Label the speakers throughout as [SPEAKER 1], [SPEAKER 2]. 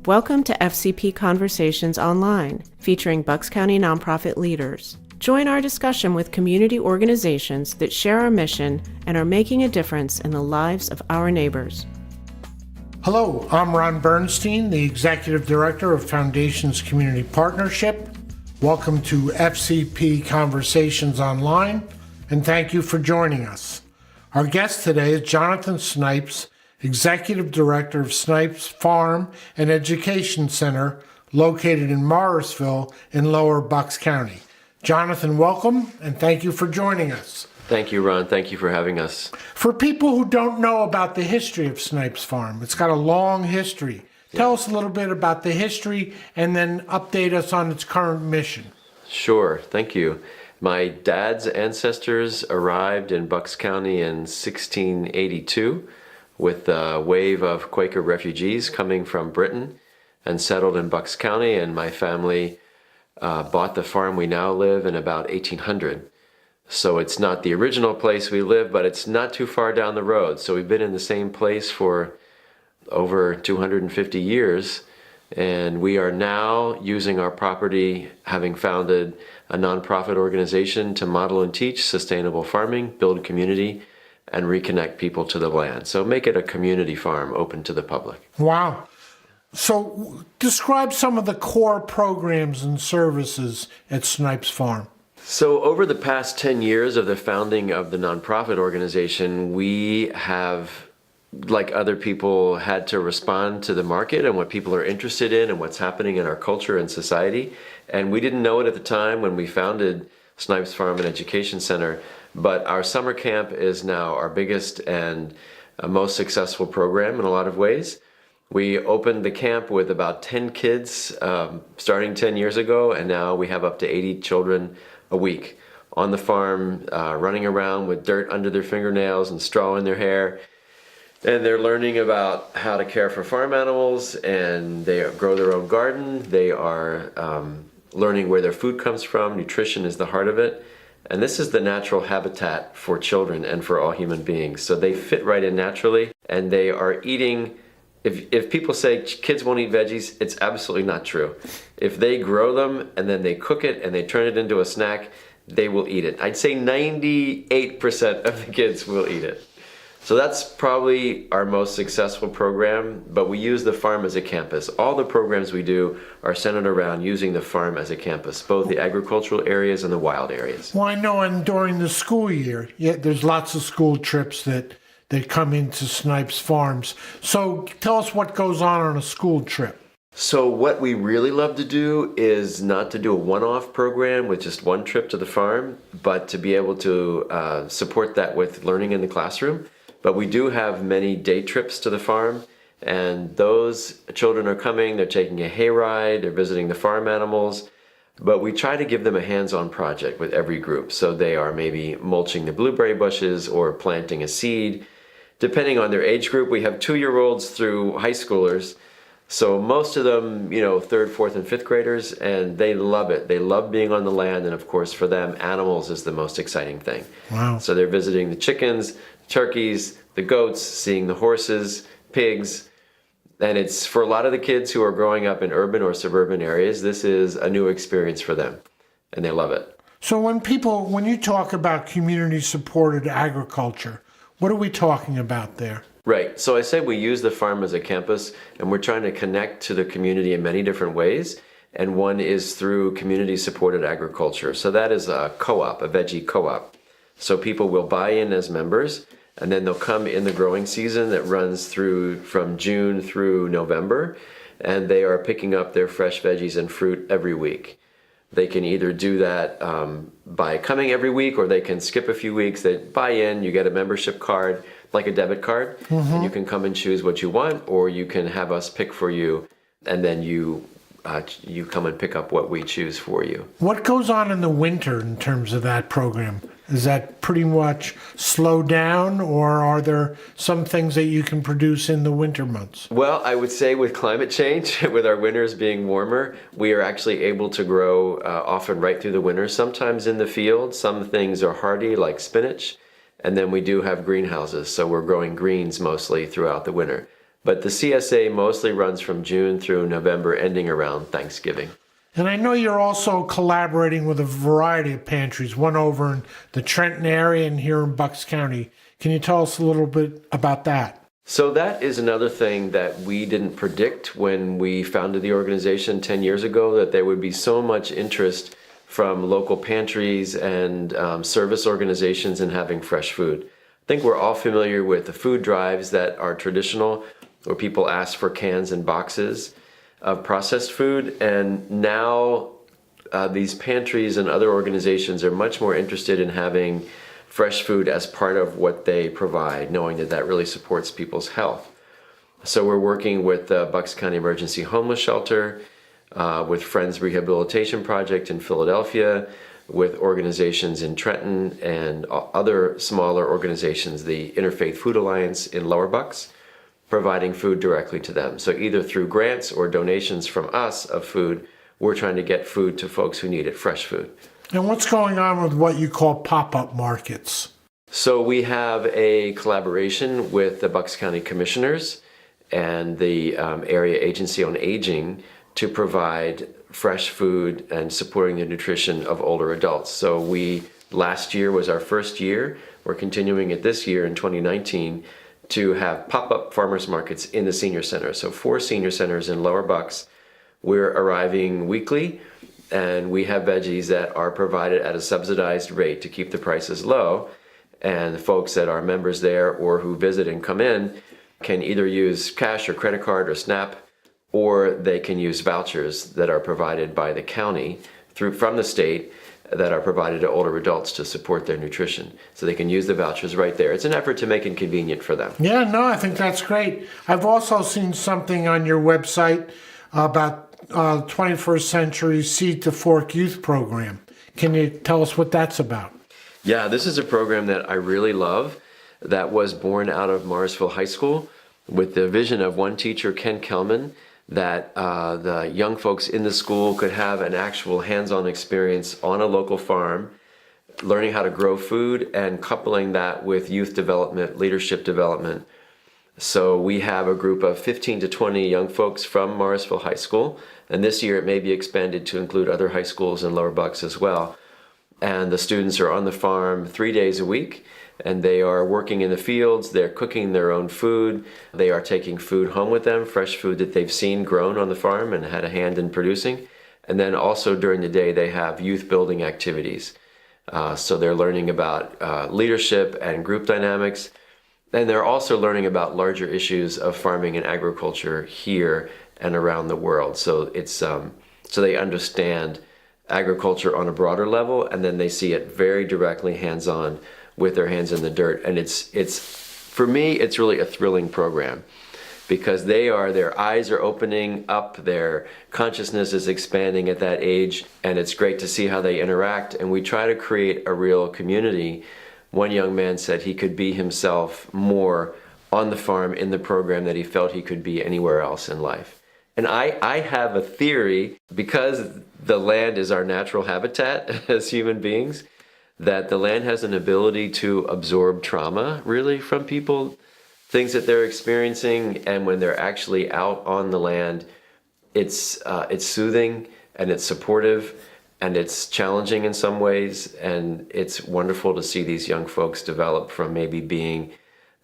[SPEAKER 1] Welcome to FCP Conversations Online, featuring Bucks County nonprofit leaders. Join our discussion with community organizations that share our mission and are making a difference in the lives of our neighbors.
[SPEAKER 2] Hello, I'm Ron Bernstein, the Executive Director of Foundations Community Partnership. Welcome to FCP Conversations Online, and thank you for joining us. Our guest today is Jonathan Snipes, Executive Director of Snipes Farm and Education Center, located in Morrisville in Lower Bucks County. Jonathan, welcome, and thank you for joining us.
[SPEAKER 3] Thank you, Ron. Thank you for having us.
[SPEAKER 2] For people who don't know about the history of Snipes Farm, it's got a long history. Tell us a little bit about the history and then update us on its current mission.
[SPEAKER 3] Sure. Thank you. My dad's ancestors arrived in Bucks County in 1682 with a wave of Quaker refugees coming from Britain and settled in Bucks County, and my family bought the farm we now live in about 1800. So it's not the original place we live, but it's not too far down the road. So we've been in the same place for over 250 years, and we are now using our property, having founded a nonprofit organization to model and teach sustainable farming, build community, and reconnect people to the land. So make it a community farm open to the public.
[SPEAKER 2] Wow. So describe some of the core programs and services at Snipes Farm.
[SPEAKER 3] So over the past 10 years of the founding of the nonprofit organization, we have, like other people, had to respond to the market and what people are interested in and what's happening in our culture and society. And we didn't know it at the time when we founded Snipes Farm and Education Center, but our summer camp is now our biggest and most successful program in a lot of ways. We opened the camp with about 10 kids starting 10 years ago, and now we have up to 80 children a week on the farm, running around with dirt under their fingernails and straw in their hair. And they're learning about how to care for farm animals, and they grow their own garden. They are learning where their food comes from. Nutrition is the heart of it. And this is the natural habitat for children and for all human beings. So they fit right in naturally, and they are eating. If people say kids won't eat veggies, it's absolutely not true. If they grow them and then they cook it and they turn it into a snack, they will eat it. I'd say 98% of the kids will eat it. So that's probably our most successful program, but we use the farm as a campus. All the programs we do are centered around using the farm as a campus, both the agricultural areas and the wild areas.
[SPEAKER 2] Well, I know, and during the school year, there's lots of school trips that come into Snipes Farms. So tell us what goes on a school trip.
[SPEAKER 3] So what we really love to do is not to do a one-off program with just one trip to the farm, but to be able to support that with learning in the classroom. But we do have many day trips to the farm, and those children are coming, they're taking a hayride, they're visiting the farm animals, but we try to give them a hands-on project with every group. So they are maybe mulching the blueberry bushes or planting a seed. Depending on their age group, we have 2-year-olds through high schoolers. So most of them, 3rd, 4th, and 5th graders, and they love it. They love being on the land, and of course for them, animals is the most exciting thing.
[SPEAKER 2] Wow.
[SPEAKER 3] So they're visiting the chickens, turkeys, the goats, seeing the horses, pigs, and it's for a lot of the kids who are growing up in urban or suburban areas, this is a new experience for them, and they love it.
[SPEAKER 2] So when you talk about community-supported agriculture, what are we talking about there?
[SPEAKER 3] Right. So I said we use the farm as a campus, and we're trying to connect to the community in many different ways. And one is through community-supported agriculture. So that is a co-op, a veggie co-op. So people will buy in as members, and then they'll come in the growing season that runs through from June through November, and they are picking up their fresh veggies and fruit every week. They can either do that by coming every week, or they can skip a few weeks. They buy in, you get a membership card, like a debit card, and you can come and choose what you want, or you can have us pick for you, and then you come and pick up what we choose for you.
[SPEAKER 2] What goes on in the winter in terms of that program? Is that pretty much slow down, or are there some things that you can produce in the winter months?
[SPEAKER 3] Well, I would say with climate change, with our winters being warmer, we are actually able to grow often right through the winter, sometimes in the field. Some things are hardy, like spinach, and then we do have greenhouses, so we're growing greens mostly throughout the winter. But the CSA mostly runs from June through November, ending around Thanksgiving.
[SPEAKER 2] And I know you're also collaborating with a variety of pantries, one over in the Trenton area and here in Bucks County. Can you tell us a little bit about that?
[SPEAKER 3] So that is another thing that we didn't predict when we founded the organization 10 years ago, that there would be so much interest from local pantries and service organizations in having fresh food. I think we're all familiar with the food drives that are traditional, where people ask for cans and boxes of processed food. And now these pantries and other organizations are much more interested in having fresh food as part of what they provide, knowing that that really supports people's health. So we're working with the Bucks County Emergency Homeless Shelter, with Friends Rehabilitation Project in Philadelphia, with organizations in Trenton and other smaller organizations, the Interfaith Food Alliance in Lower Bucks, providing food directly to them. So either through grants or donations from us of food, we're trying to get food to folks who need it, fresh food.
[SPEAKER 2] And what's going on with what you call pop-up markets?
[SPEAKER 3] So we have a collaboration with the Bucks County Commissioners and the Area Agency on Aging to provide fresh food and supporting the nutrition of older adults. So last year was our first year. We're continuing it this year in 2019 to have pop-up farmers markets in the senior center. So 4 senior centers in Lower Bucks. We're arriving weekly, and we have veggies that are provided at a subsidized rate to keep the prices low. And the folks that are members there or who visit and come in can either use cash or credit card or SNAP, or they can use vouchers that are provided by the county from the state that are provided to older adults to support their nutrition. So they can use the vouchers right there. It's an effort to make it convenient for them.
[SPEAKER 2] Yeah, no, I think that's great. I've also seen something on your website about 21st Century Seed to Fork Youth Program. Can you tell us what that's about?
[SPEAKER 3] Yeah, this is a program that I really love that was born out of Morrisville High School with the vision of one teacher, Ken Kelman, that the young folks in the school could have an actual hands-on experience on a local farm, learning how to grow food and coupling that with youth development, leadership development. So we have a group of 15 to 20 young folks from Morrisville High School, and this year it may be expanded to include other high schools in Lower Bucks as well. And the students are on the farm 3 days a week, and they are working in the fields, they're cooking their own food, they are taking food home with them, fresh food that they've seen grown on the farm and had a hand in producing. And then also during the day they have youth building activities. So they're learning about leadership and group dynamics, and they're also learning about larger issues of farming and agriculture here and around the world. So it's so they understand agriculture on a broader level, and then they see it very directly hands-on with their hands in the dirt. And it's for me, it's really a thrilling program because their eyes are opening up, their consciousness is expanding at that age, and it's great to see how they interact. And we try to create a real community. One young man said he could be himself more on the farm in the program that he felt he could be anywhere else in life. And I have a theory, because the land is our natural habitat as human beings, that the land has an ability to absorb trauma really from people, things that they're experiencing, and when they're actually out on the land, it's soothing and it's supportive and it's challenging in some ways, and it's wonderful to see these young folks develop from maybe being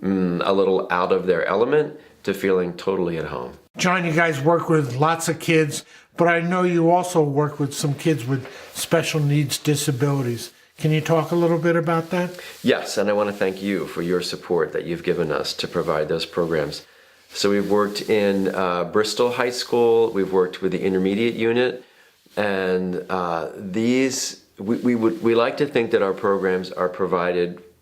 [SPEAKER 3] a little out of their element to feeling totally at home.
[SPEAKER 2] John, you guys work with lots of kids, but I know you also work with some kids with special needs disabilities. Can you talk a little bit about that?
[SPEAKER 3] Yes, and I want to thank you for your support that you've given us to provide those programs. So we've worked in Bristol High School, we've worked with the intermediate unit, and we like to think that our programs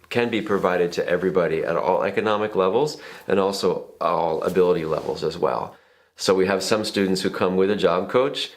[SPEAKER 3] can be provided to everybody at all economic levels and also all ability levels as well. So we have some students who come with a job coach.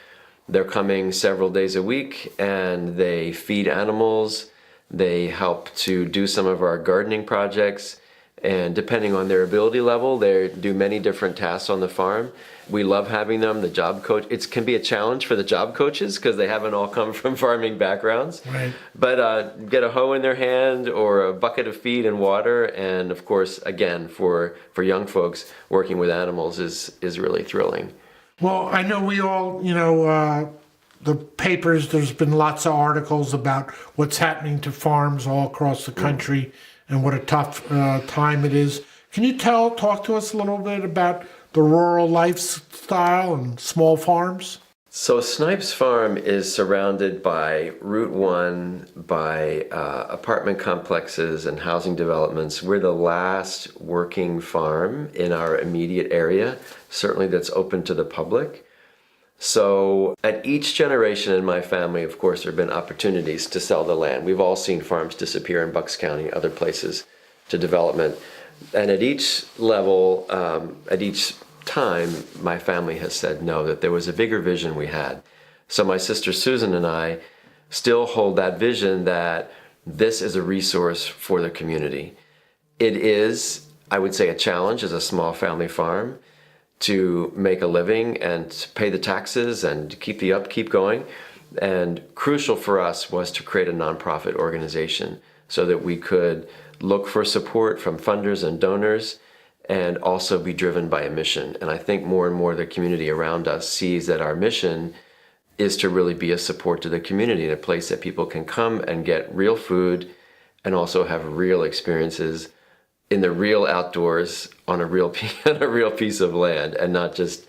[SPEAKER 3] They're coming several days a week, and they feed animals, they help to do some of our gardening projects, And depending on their ability level, they do many different tasks on the farm. We love having them. The job coach, it can be a challenge for the job coaches because they haven't all come from farming backgrounds.
[SPEAKER 2] Right.
[SPEAKER 3] But get a hoe in their hand or a bucket of feed and water. And of course, again, for young folks, working with animals is really thrilling.
[SPEAKER 2] Well, I know we all, the papers, there's been lots of articles about what's happening to farms all across the country and what a tough time it is. Can you talk to us a little bit about the rural lifestyle and small farms?
[SPEAKER 3] So Snipes Farm is surrounded by Route 1, by apartment complexes and housing developments. We're the last working farm in our immediate area, certainly that's open to the public. So at each generation in my family, of course, there have been opportunities to sell the land. We've all seen farms disappear in Bucks County, other places to development. And at each level, at each time, my family has said no, that there was a bigger vision we had. So my sister Susan and I still hold that vision that this is a resource for the community. It is, I would say, a challenge as a small family farm to make a living and to pay the taxes and keep the upkeep going. And crucial for us was to create a nonprofit organization so that we could look for support from funders and donors and also be driven by a mission. And I think more and more the community around us sees that our mission is to really be a support to the community, in a place that people can come and get real food and also have real experiences in the real outdoors on a real piece of land, and not just,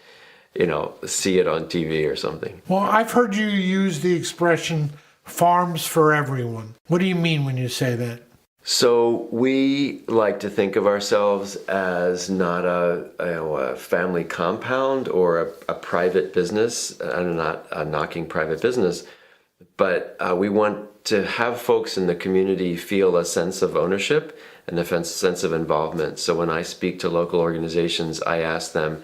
[SPEAKER 3] see it on TV or something.
[SPEAKER 2] Well, I've heard you use the expression farms for everyone. What do you mean when you say that?
[SPEAKER 3] So we like to think of ourselves as not a family compound or a private business. I'm not knocking private business, but we want to have folks in the community feel a sense of ownership and a sense of involvement. So when I speak to local organizations, I ask them,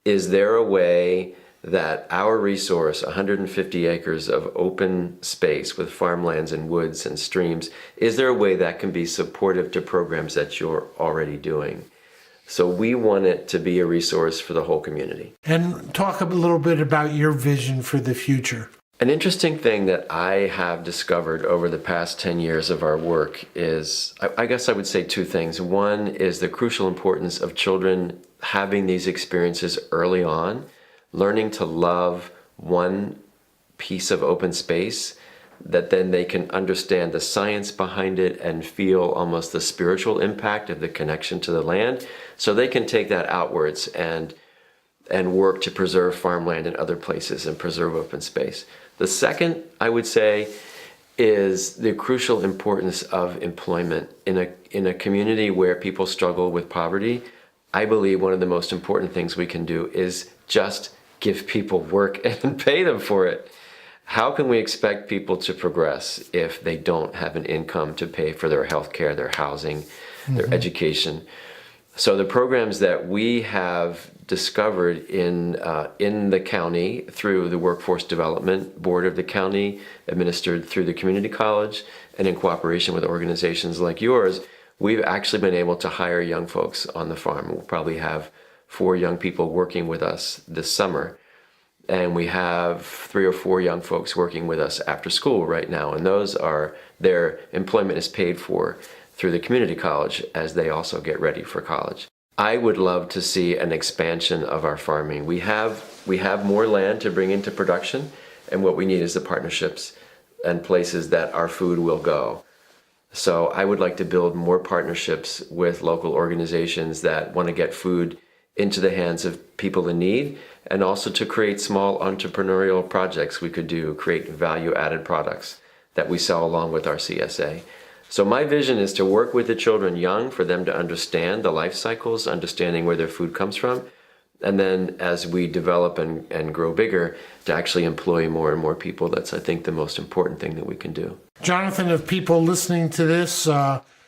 [SPEAKER 3] is there a way that our resource, 150 acres of open space with farmlands and woods and streams, is there a way that can be supportive to programs that you're already doing? So we want it to be a resource for the whole community.
[SPEAKER 2] And talk a little bit about your vision for the future.
[SPEAKER 3] An interesting thing that I have discovered over the past 10 years of our work is, I guess I would say two things. One is the crucial importance of children having these experiences early on, learning to love one piece of open space, that then they can understand the science behind it and feel almost the spiritual impact of the connection to the land, so they can take that outwards and work to preserve farmland in other places and preserve open space. The second, I would say, is the crucial importance of employment. In a community where people struggle with poverty, I believe one of the most important things we can do is just give people work and pay them for it. How can we expect people to progress if they don't have an income to pay for their health care, their housing, their education? So the programs that we have discovered in the county through the Workforce Development Board of the county, administered through the community college, and in cooperation with organizations like yours, we've actually been able to hire young folks on the farm. We'll probably have 4 young people working with us this summer. And we have 3 or 4 young folks working with us after school right now. And their employment is paid for through the community college as they also get ready for college. I would love to see an expansion of our farming. We have more land to bring into production, and what we need is the partnerships and places that our food will go. So I would like to build more partnerships with local organizations that want to get food into the hands of people in need, and also to create small entrepreneurial projects we could do, create value-added products that we sell along with our CSA. So my vision is to work with the children young, for them to understand the life cycles, understanding where their food comes from, and then as we develop and grow bigger, to actually employ more and more people. That's, I think, the most important thing that we can do.
[SPEAKER 2] Jonathan, if people listening to this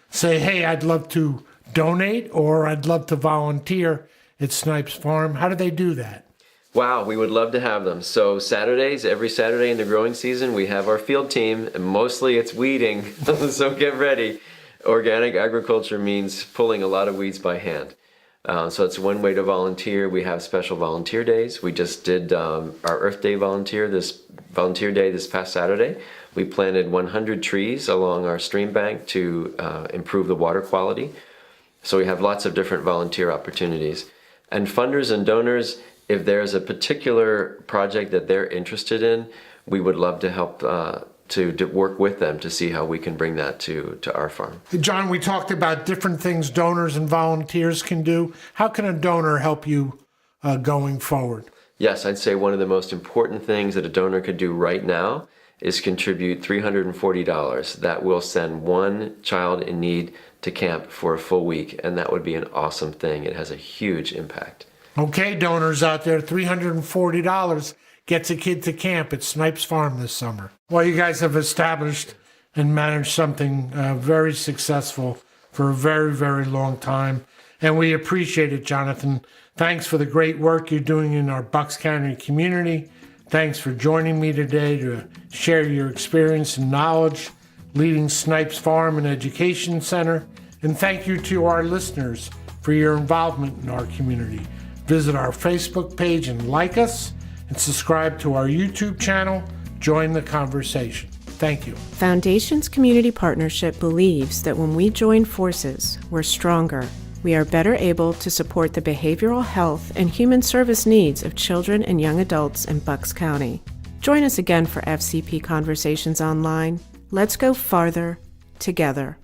[SPEAKER 2] say, hey, I'd love to donate or I'd love to volunteer at Snipes Farm, how do they do that?
[SPEAKER 3] Wow, we would love to have them. So Saturdays, every Saturday in the growing season, we have our field team, and mostly it's weeding, so get ready. Organic agriculture means pulling a lot of weeds by hand. So it's one way to volunteer. We have special volunteer days. We just did our Earth Day volunteer day this past Saturday. We planted 100 trees along our stream bank to improve the water quality. So we have lots of different volunteer opportunities. And funders and donors, if there's a particular project that they're interested in, we would love to help to work with them to see how we can bring that to our farm.
[SPEAKER 2] John, we talked about different things donors and volunteers can do. How can a donor help you going forward?
[SPEAKER 3] Yes, I'd say one of the most important things that a donor could do right now is contribute $340. That will send one child in need to camp for a full week, and that would be an awesome thing. It has a huge impact.
[SPEAKER 2] Okay, donors out there, $340 gets a kid to camp at Snipes Farm this summer. Well, you guys have established and managed something very successful for a very, very long time, and we appreciate it, Jonathan. Thanks for the great work you're doing in our Bucks County community. Thanks for joining me today to share your experience and knowledge leading Snipes Farm and Education Center. And thank you to our listeners for your involvement in our community. Visit our Facebook page and like us, and subscribe to our YouTube channel. Join the conversation. Thank you.
[SPEAKER 1] Foundation's Community Partnership believes that when we join forces, we're stronger. We are better able to support the behavioral health and human service needs of children and young adults in Bucks County. Join us again for FCP Conversations Online. Let's go farther together.